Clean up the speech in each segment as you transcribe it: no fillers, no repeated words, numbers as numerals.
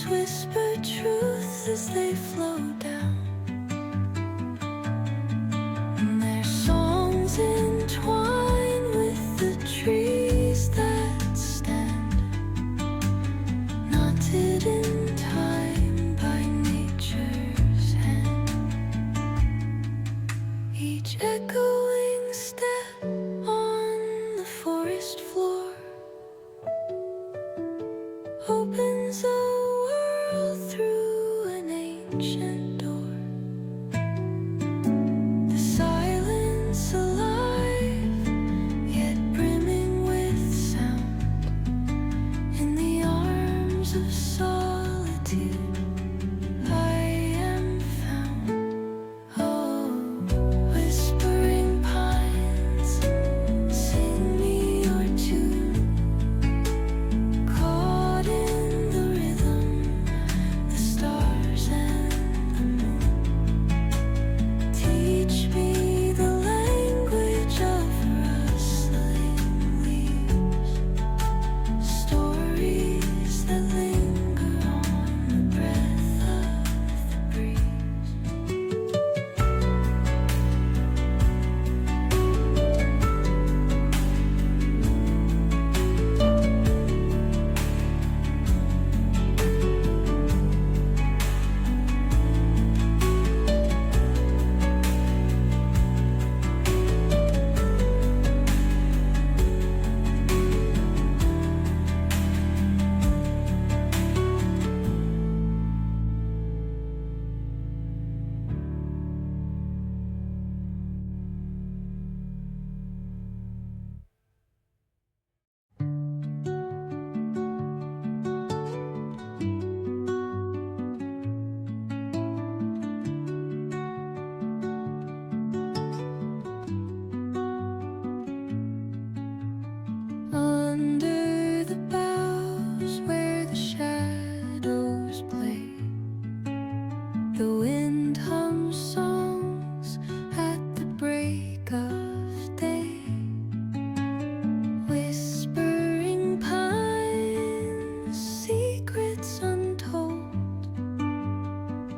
rivers whisper truth as they flow down, and their songs entwine with the trees that stand, knotted in time by nature's hand. Each echoing step on the forest floor opens a world through an ancient door. The silence alive, yet brimming with sound. In the arms of solitude I am found. Oh, whispering pines, sing me your tune. Caught in the rhythm, the stars and the moon. Teach me the language of rustling leaves, stories that linger on the breath of the breeze. Under the boughs where the shadows play, the wind hums songs at the break of day. Whispering pines, secrets untold,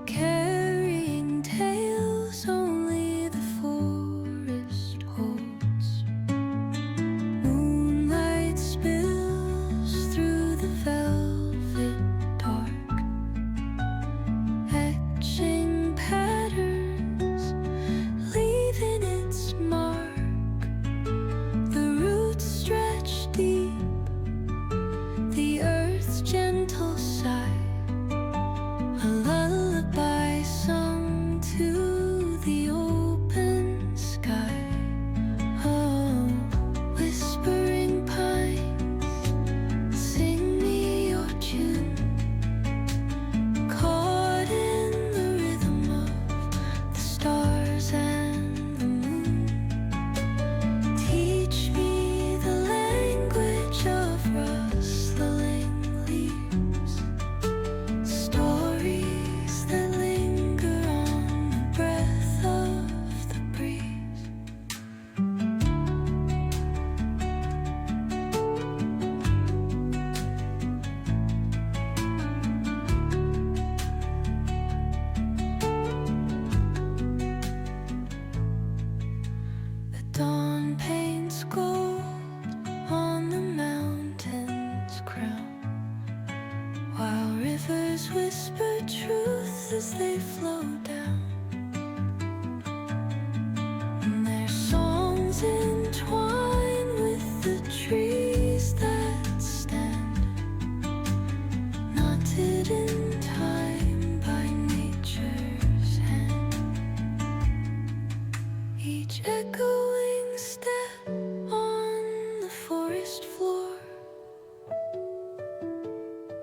carrying tales only the forest holds. Moonlight spills through the velvet dark, etching patterns, leaving its mark. The roots stretch deep, the earth's gentle sigh, a lullaby sung to the open sky. Oh, whispering pines, sing me your tune. Caught in the rhythm of the stars and the moon. Teach me the language of rustling leaves, stories that linger on the breath of the breeze. The dawn paints gold on the mountain's crown, while rivers whisper truth as they flow down, and their songs entwine with the trees that stand, knotted in time by nature's hand. Each echoing step on the forest floor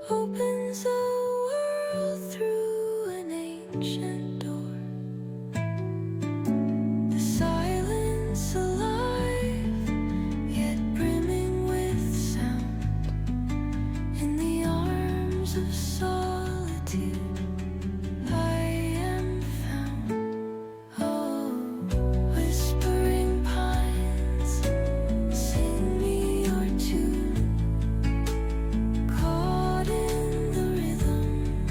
opens a world through an ancient door. The silence alive, yet brimming with sound. In the arms of solitude I am found. Oh, whispering pines, sing me your tune. Caught in the rhythm,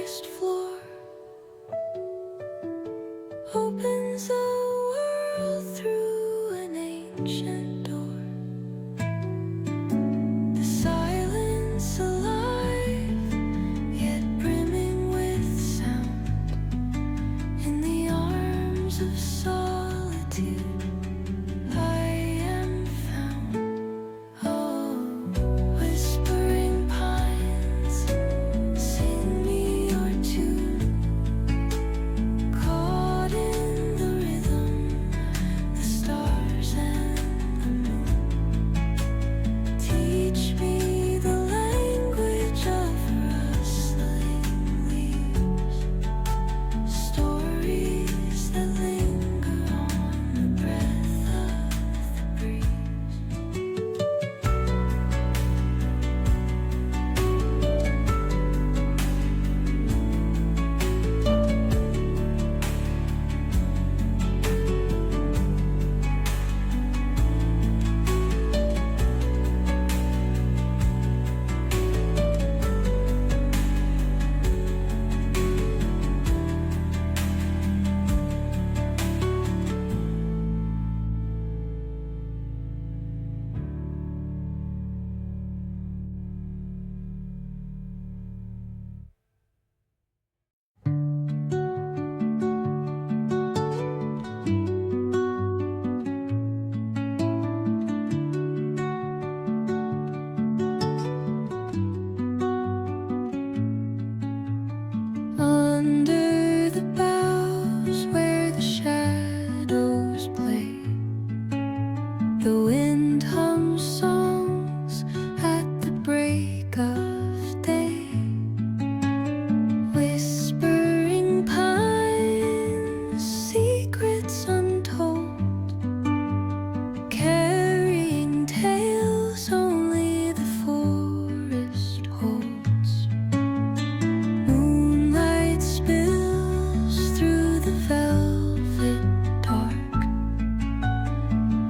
forest floor opens a world through an ancient door. The silence alive, yet brimming with sound. In the arms of solitude I am found. Oh, whispering pines, sing me your tune. Caught in the rhythm, the stars and the moon. Teach me the language of rustling leaves, stories that linger on the breath of the breeze. Under the boughs where the shadows play, the wind hums songs at the break of day. Whispering pines, secrets untold, carrying tales only the forest holds. Moonlight spills through the velvet dark,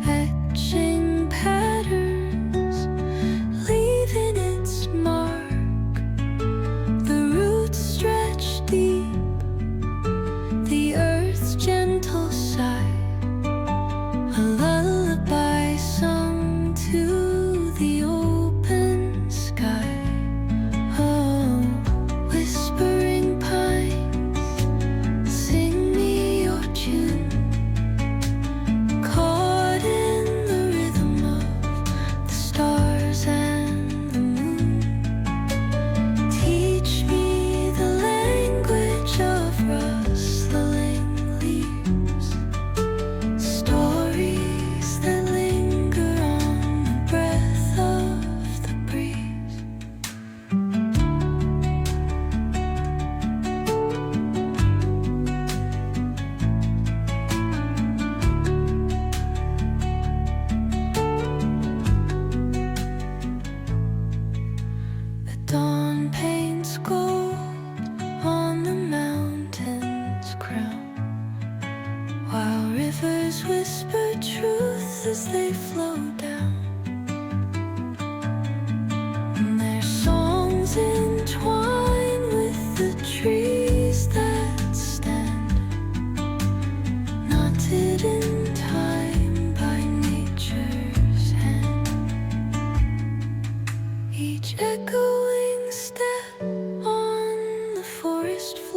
etching patterns, leaving its mark. The roots stretch deep, the earth's gentle sigh, a lullaby sung to the open sky. Oh, whispering pines, sing me your tune. Caught in the rhythm of the stars and the moon. Teach me the language of rustling leaves, stories that linger on the breath of the breeze. The dawn paints gold on the mountain's crown, while rivers whisper truth as they flow down. And their songs entwine with the trees that stand, knotted in time by nature's hand. Each echoing step on the forest floor